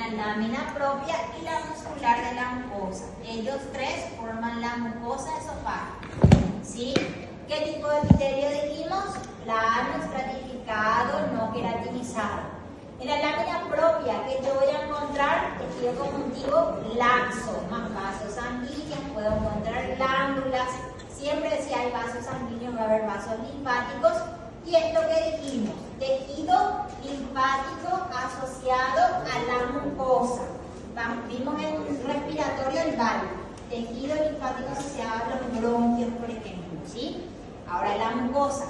una lámina propia y la muscular de la mucosa. Ellos tres forman la mucosa esofágica. ¿Sí? ¿Qué tipo de epitelio dijimos? Plano, estratificado, no queratinizado. En la lámina propia que yo voy a encontrar tejido conjuntivo laxo, más vasos sanguíneos, puedo encontrar glándulas. Siempre si hay vasos sanguíneos va a haber vasos linfáticos. Y esto que dijimos, tejido linfático asociado a la mucosa. Vimos en respiratorio el valvo, tejido linfático asociado a los bronquios, por ejemplo, ¿sí? Ahora la mucosa.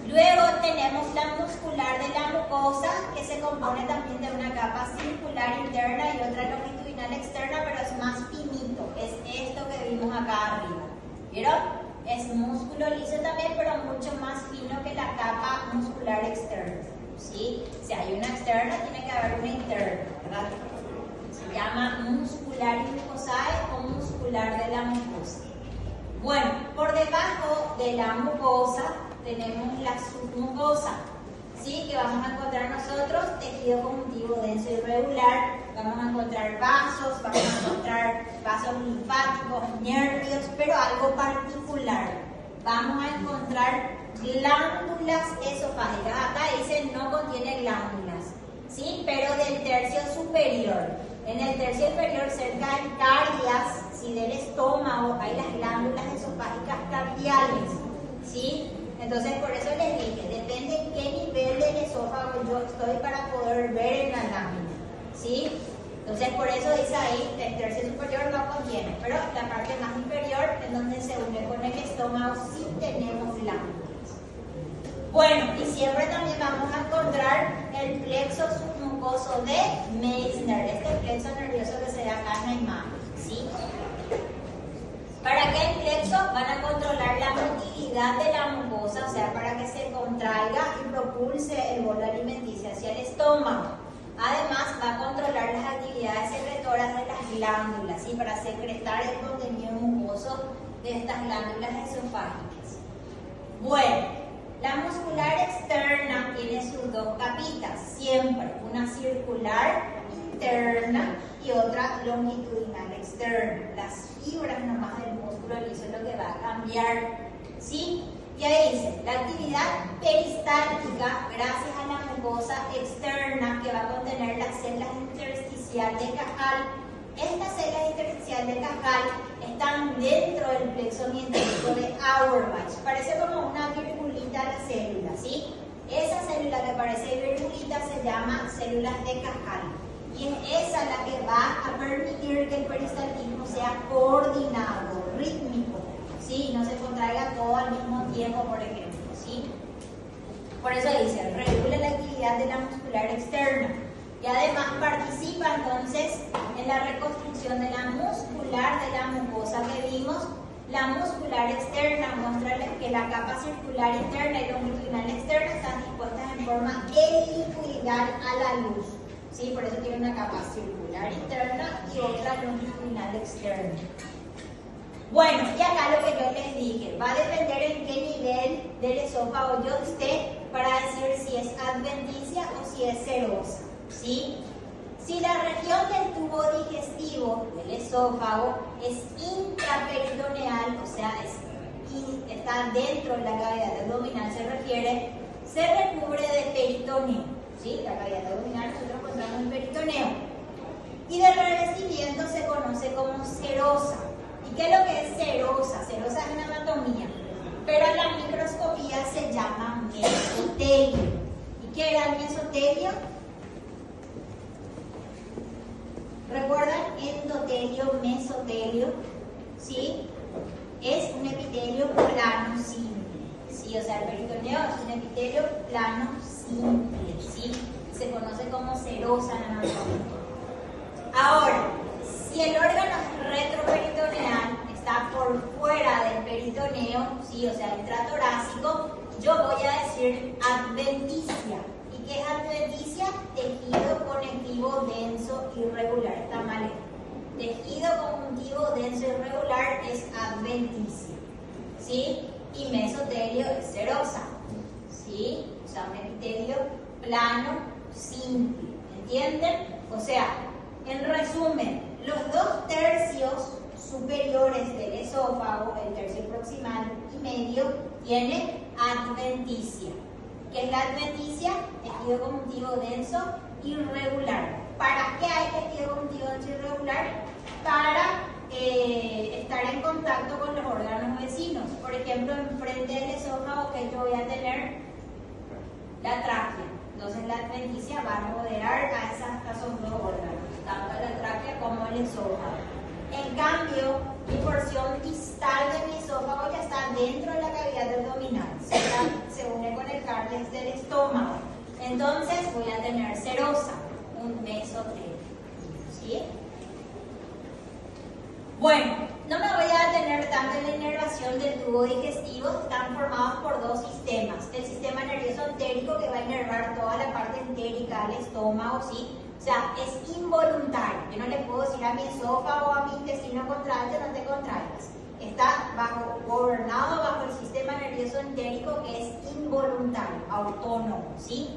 Luego tenemos la muscular de la mucosa, que se compone también de una capa circular interna y otra longitudinal externa, pero es más finito. Es esto que vimos acá arriba. ¿Vieron? Es músculo liso también, pero mucho más fino que la capa muscular externa. ¿Sí? Si hay una externa, tiene que haber una interna, ¿verdad? Se llama muscular y mucosae o muscular de la mucosa. Bueno, por debajo de la mucosa tenemos la submucosa, ¿sí? Que vamos a encontrar nosotros tejido conjuntivo denso y regular, vamos a encontrar vasos, vamos a encontrar vasos linfáticos, nervios, pero algo particular. Vamos a encontrar glándulas esofágicas. Acá dice no contiene glándulas, ¿sí? Pero del tercio superior. En el tercio inferior, cerca del cardias, ¿sí? Del estómago, hay las glándulas esofágicas cardiales, ¿sí? Entonces, por eso les dije, depende en qué nivel del esófago yo estoy para poder ver en la lámina, ¿sí? Entonces, por eso dice ahí, el tercio superior no contiene, pero la parte más inferior, en donde se une con el estómago, sí tenemos glándulas. Bueno, y siempre también vamos a encontrar el plexo submucoso de Meissner, este plexo nervioso que se ve acá en la imagen, ¿sí? ¿Para qué el plexo? Van a controlar la motilidad de la mucosa, o sea, para que se contraiga y propulse el bolo alimenticio hacia el estómago. Además, va a controlar las actividades secretoras de las glándulas, ¿sí? Para secretar el contenido mucoso de estas glándulas esofágicas. Bueno, la muscular externa tiene sus dos capitas, siempre, una circular interna y otra longitudinal externa. Las fibras nomás del músculo liso es lo que va a cambiar, ¿sí? Y ahí dice, la actividad peristáltica, gracias a la mucosa externa que va a contener las células intersticial de Cajal. Estas células intersticial de Cajal están dentro del plexo mientérico de Auerbach. Parece como una virgulita la célula, ¿sí? Esa célula que parece virgulita se llama células de Cajal. Y es esa la que va a permitir que el peristaltismo sea coordinado, rítmico, ¿sí? No se contraiga todo al mismo tiempo, por ejemplo, ¿sí? Por eso dice, regula la actividad de la muscular externa y además participa entonces en la reconstrucción de la muscular de la mucosa que vimos. La muscular externa muestra que la capa circular interna y longitudinal externa están dispuestas en forma helicoidal a la luz. ¿Sí? Por eso tiene una capa circular interna y otra longitudinal externa. Bueno, y acá lo que yo les dije, va a depender en qué nivel del esófago yo esté para decir si es adventicia o si es serosa, ¿sí? Si la región del tubo digestivo del esófago es intraperitoneal, o sea, está dentro de la cavidad abdominal, se recubre de peritoneo, ¿sí? La cavidad abdominal nosotros encontramos el peritoneo. Y del revestimiento se conoce como serosa. ¿Y qué es lo que es serosa? Serosa es una anatomía, pero en la microscopía se llama mesotelio. ¿Y qué era el mesotelio? ¿Recuerdan? Endotelio, mesotelio, ¿sí? Es un epitelio plano simple, ¿sí? O sea, el peritoneo es un epitelio plano simple, ¿sí? Se conoce como serosa en la anatomía. Ahora, si el órgano retroperitoneal está por fuera del peritoneo, ¿sí? O sea, intratorácico, yo voy a decir adventicia. ¿Y qué es adventicia? Tejido conectivo denso irregular. Está mal. Tejido conjuntivo denso irregular es adventicia, ¿sí? Y mesotelio es serosa, ¿sí? O sea, un epitelio plano, simple. ¿Entienden? O sea, en resumen, los 2/3 superiores del esófago, el tercio proximal y medio, tiene adventicia. ¿Qué es la adventicia? Tejido conjuntivo denso irregular. ¿Para qué hay tejido conjuntivo denso irregular? Para estar en contacto con los órganos vecinos. Por ejemplo, enfrente del esófago, que yo voy a tener la tráquea. Entonces la adventicia va a rodear a esos dos órganos, tanto la tráquea como el esófago. En cambio, mi porción distal de mi esófago ya está dentro de la cavidad abdominal, se une con el cártex del estómago. Entonces voy a tener serosa, un mesotelio. ¿Sí? Bueno, no me voy a detener tanto en la inervación del tubo digestivo. Están formados por dos sistemas. El sistema nervioso entérico, que va a inervar toda la parte entérica del estómago, ¿sí? O sea, es involuntario. Yo no le puedo decir a mi esófago o a mi intestino contralte, no te contraigas. Está gobernado bajo el sistema nervioso entérico, que es involuntario, autónomo, ¿sí?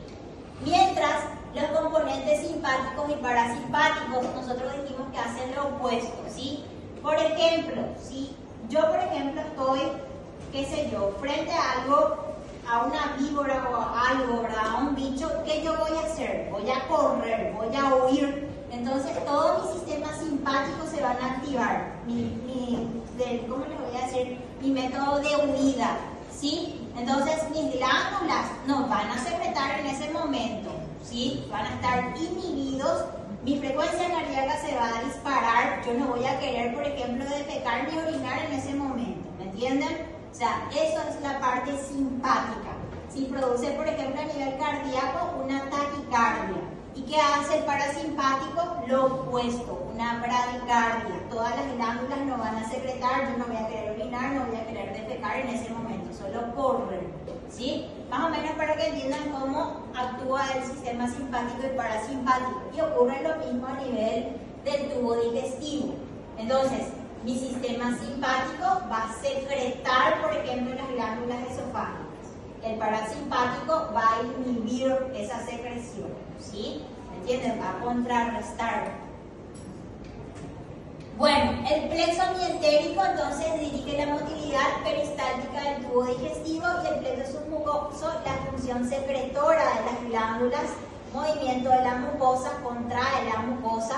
Mientras los componentes simpáticos y parasimpáticos, nosotros dijimos que hacen lo opuesto, ¿sí? Por ejemplo, si yo, estoy, qué sé yo, frente a algo, a una víbora o a algo, ¿verdad? A un bicho, ¿qué yo voy a hacer? Voy a correr, voy a huir. Entonces, todo mi sistema simpático se van a activar. ¿Cómo les voy a decir? Mi método de huida, ¿sí? Entonces, mis glándulas no van a secretar en ese momento, ¿sí? Van a estar inhibidos. Mi frecuencia cardíaca se va a disparar. Yo no voy a querer, por ejemplo, defecar ni orinar en ese momento. ¿Me entienden? O sea, eso es la parte simpática. Si produce, por ejemplo, a nivel cardíaco, una taquicardia. ¿Y qué hace el parasimpático? Lo opuesto, una bradicardia. Todas las glándulas no van a secretar. Yo no voy a querer orinar, no voy a querer defecar en ese momento. Solo correr. ¿Sí? Más o menos para que entiendan cómo actúa el sistema simpático y parasimpático. Y ocurre lo mismo a nivel del tubo digestivo. Entonces, mi sistema simpático va a secretar, por ejemplo, las glándulas esofágicas. El parasimpático va a inhibir esa secreción. ¿Sí? ¿Entienden? Va a contrarrestar. Bueno, el plexo mientérico entonces dirige la motilidad peristáltica del tubo digestivo y el plexo submucoso la función secretora de las glándulas, movimiento de la mucosa, contrae la mucosa,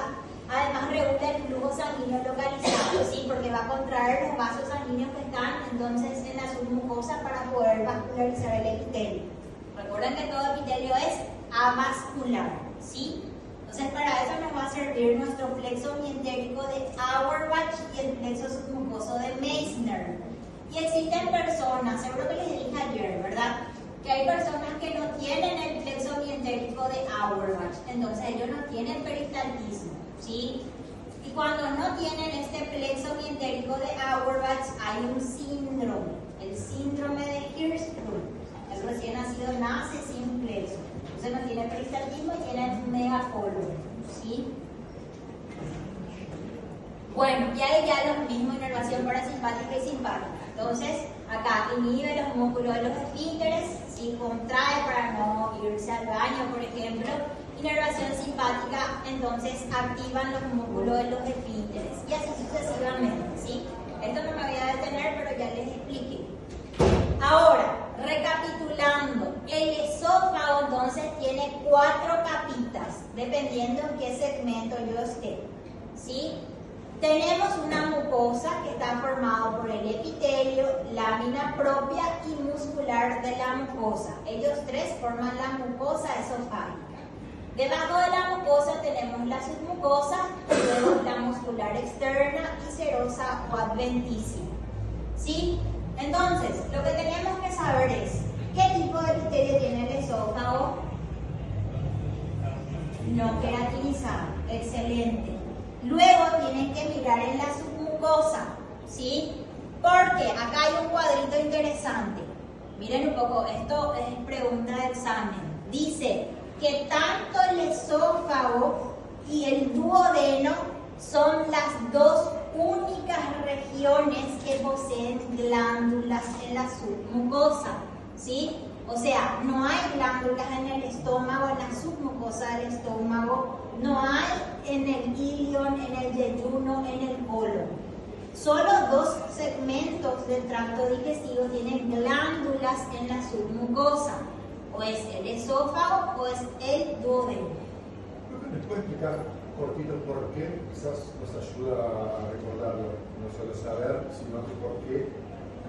además regula el flujo sanguíneo localizado, ¿sí? Porque va a contraer los vasos sanguíneos que están entonces en la submucosa para poder vascularizar el epitelio. Recuerden que todo epitelio es avascular, ¿sí? Entonces, para eso nos va a servir nuestro plexo mientérico de Auerbach y el plexo submucoso de Meissner. Y existen personas, seguro que les dije ayer, ¿verdad? Que hay personas que no tienen el plexo mientérico de Auerbach, entonces ellos no tienen peristaltismo, ¿sí? Y cuando no tienen este plexo mientérico de Auerbach, hay un síndrome, el síndrome de Hirschsprung. El recién nacido nace sin plexo. Entonces no tiene peristaltismo y tiene un megacolon, ¿sí? Bueno, y hay ya lo mismo, inervación parasimpática y simpática. Entonces, acá inhibe los músculos de los esfínteres, ¿sí? Contrae para no irse al baño, por ejemplo. Inervación simpática, entonces activan los músculos de los esfínteres. Y así sucesivamente, ¿sí? Esto no me voy a detener, pero ya les expliqué. Ahora, recapitulando, el esófago entonces tiene 4 capitas, dependiendo en qué segmento yo esté, ¿sí? Tenemos una mucosa que está formada por el epitelio, lámina propia y muscular de la mucosa. Ellos tres forman la mucosa esofágica. Debajo de la mucosa tenemos la submucosa, luego la muscular externa y serosa o adventicia, ¿sí? Entonces, lo que tenemos que saber es, ¿qué tipo de epitelio tiene el esófago? No queratinizado, excelente. Luego tienen que mirar en la submucosa, ¿sí? Porque acá hay un cuadrito interesante. Miren un poco, esto es pregunta de examen. Dice que tanto el esófago y el duodeno son las dos únicas regiones que poseen glándulas en la submucosa, ¿sí? O sea, no hay glándulas en el estómago, en la submucosa del estómago, no hay en el ilion, en el yeyuno, en el colon. Solo 2 segmentos del tracto digestivo tienen glándulas en la submucosa, o es el esófago o es el duodeno. ¿Me puede explicar cortito por qué? Quizás nos ayuda a recordarlo, no solo saber, sino que por qué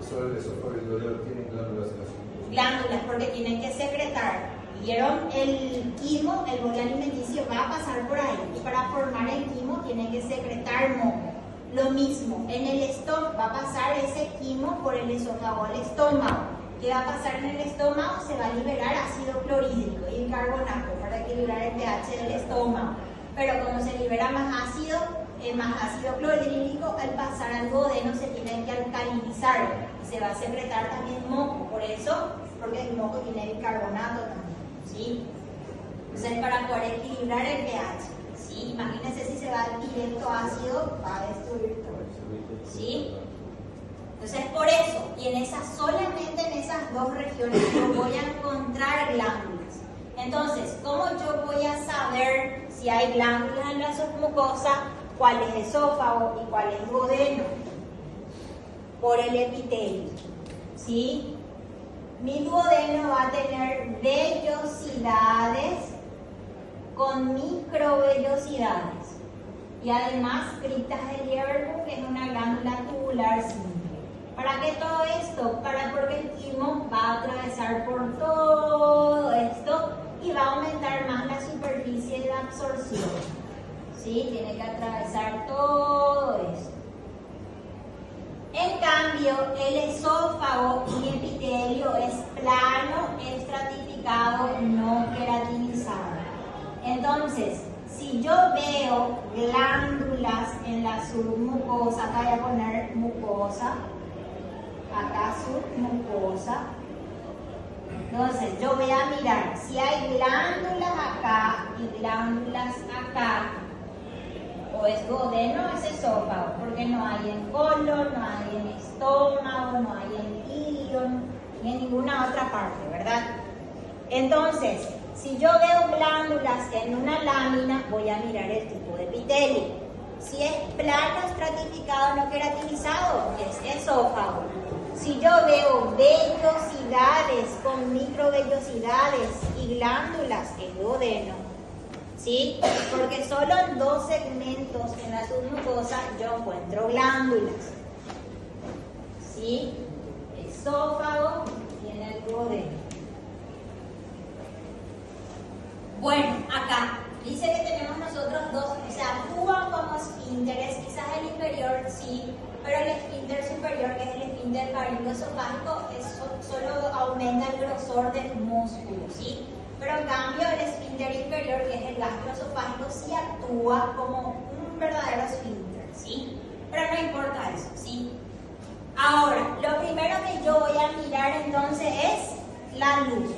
solo el esófago y el duodeno tienen glándulas en la submucosa. Glándulas, porque tienen que secretar. ¿Vieron? El quimo, el bolo alimenticio va a pasar por ahí. Y para formar el quimo tiene que secretar moco. Lo mismo, en el estómago va a pasar ese quimo por el esófago al estómago. ¿Qué va a pasar en el estómago? Se va a liberar ácido clorhídrico y bicarbonato para equilibrar el pH del estómago. Pero como se libera más ácido clorhídrico, al pasar al duodeno se tiene que alcalinizar y se va a secretar también moco. Por eso, porque el moco tiene bicarbonato también, ¿sí? Entonces, para poder equilibrar el pH. ¿Sí? Imagínense si se va directo ácido, va a destruir todo. ¿Sí? Entonces, por eso, y solamente en esas 2 regiones yo voy a encontrar glándulas. Entonces, ¿cómo yo voy a saber si hay glándulas en la submucosa, cuál es esófago y cuál es duodeno? Por el epitelio. ¿Sí? Mi duodeno va a tener vellosidades con microvellosidades y además criptas de Lierburg, que es una glándula tubular simple. ¿Para qué todo esto? Porque el quimo va a atravesar por todo esto y va a aumentar más la superficie de absorción. ¿Sí? Tiene que atravesar todo esto. En cambio, el esófago y epitelio es plano, estratificado, no queratinizado. Entonces, si yo veo glándulas en la submucosa, acá voy a poner mucosa, acá submucosa. Entonces, yo voy a mirar si hay glándulas acá y glándulas acá. O es duodeno o es esófago, porque no hay en colon, no hay en estómago, no hay en ilion, ni en ninguna otra parte, ¿verdad? Entonces, si yo veo glándulas en una lámina, voy a mirar el tipo de epitelio. Si es plano, estratificado, no queratinizado, es esófago. Si yo veo vellosidades con microvellosidades y glándulas, es duodeno. ¿Sí? Porque solo en 2 segmentos en la submucosa yo encuentro glándulas. ¿Sí? Esófago y en el duodeno. Bueno, acá dice que tenemos nosotros 2, o sea, actúan como esfínteres, quizás el inferior sí, pero el esfínter superior, que es el esfínter faringoesofágico, solo aumenta el grosor del músculo, ¿sí? Pero en cambio el esfínter inferior, que es el gastroesofágico, sí actúa como un verdadero esfínter, ¿sí? Pero no importa eso, ¿sí? Ahora, lo primero que yo voy a mirar entonces es la luz,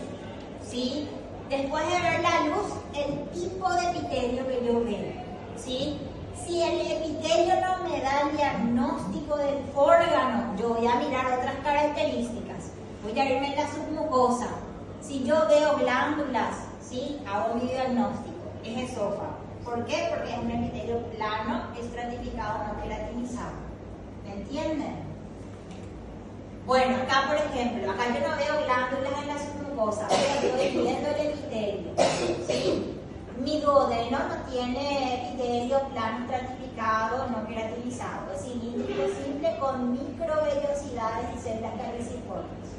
¿sí? Después de ver la luz, el tipo de epitelio que yo veo, ¿sí? Si el epitelio no me da el diagnóstico del órgano, yo voy a mirar otras características. Voy a irme en la submucosa. Si yo veo glándulas, ¿sí? Hago mi diagnóstico. Es esófago. ¿Por qué? Porque es un epitelio plano, estratificado, no queratinizado. ¿Me entienden? Bueno, acá por ejemplo, acá yo no veo glándulas en la submucosa, pero estoy viendo el epitelio. ¿Sí? Mi duodeno no tiene epitelio plano, estratificado, no queratinizado. Es cilíndrico simple con microvellosidades y celdas caliciformes.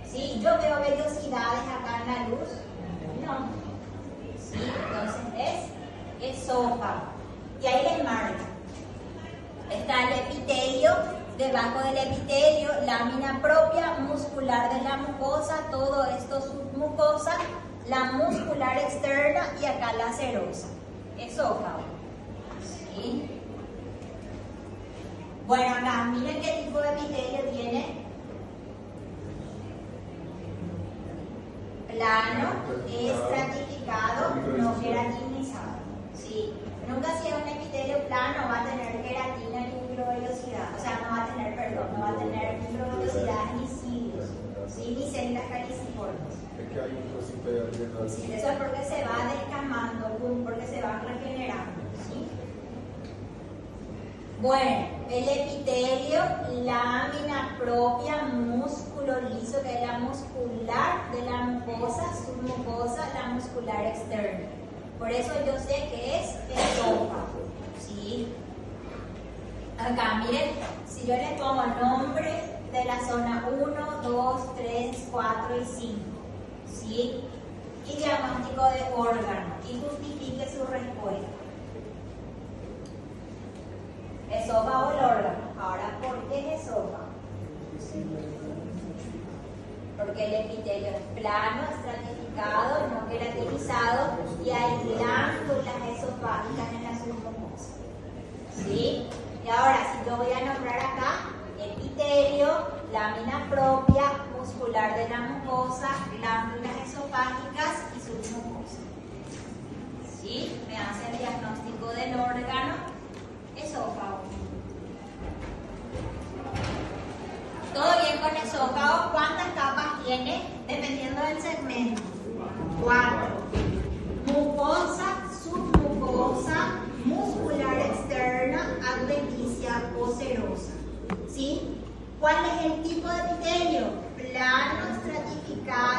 ¿Sí? Yo veo vellosidades acá en la luz. No. ¿Sí? Entonces es esófago. Y ahí les marca. Está el epitelio, debajo del epitelio, lámina propia, muscular de la mucosa, todo esto submucosa, la muscular externa y acá la serosa. Esófago. ¿Sí? Bueno, acá miren qué tipo de epitelio tiene. Plano, estratificado, no queratinizado. ¿Sí? Nunca si es un epitelio plano va a tener queratina ni microvellosidad. O sea, no va a tener microvellosidades ni cilios, ¿sí? Ni células caliciformes. que hay un cosito ahí arriba. Sí, eso es porque se va descamando, porque se va regenerando. ¿Sí? Bueno, el epitelio, lámina propia, músculo liso, que es la muscular de la mucosa, submucosa, la muscular externa. Por eso yo sé que es esófago. ¿Sí? Acá, miren, si yo le pongo nombre de la zona 1, 2, 3, 4 y 5, ¿sí? Y diagnóstico de órgano, y justifique su respuesta. Esófago el órgano. Ahora, ¿por qué es esófago? Porque el epitelio es plano, estratificado, no queratinizado y hay glándulas esofágicas en la submucosa. ¿Sí? Y ahora, si yo voy a nombrar acá, epitelio, lámina propia, muscular de la mucosa, glándulas esofágicas y submucosa. ¿Sí? Me hace el diagnóstico del órgano esófago. ¿Todo bien con esófago? ¿Cuántas capas tiene? Dependiendo del segmento. 4. Mucosa, submucosa, muscular externa, adventicia o serosa. ¿Sí? ¿Cuál es el tipo de epitelio? Plano, estratificado.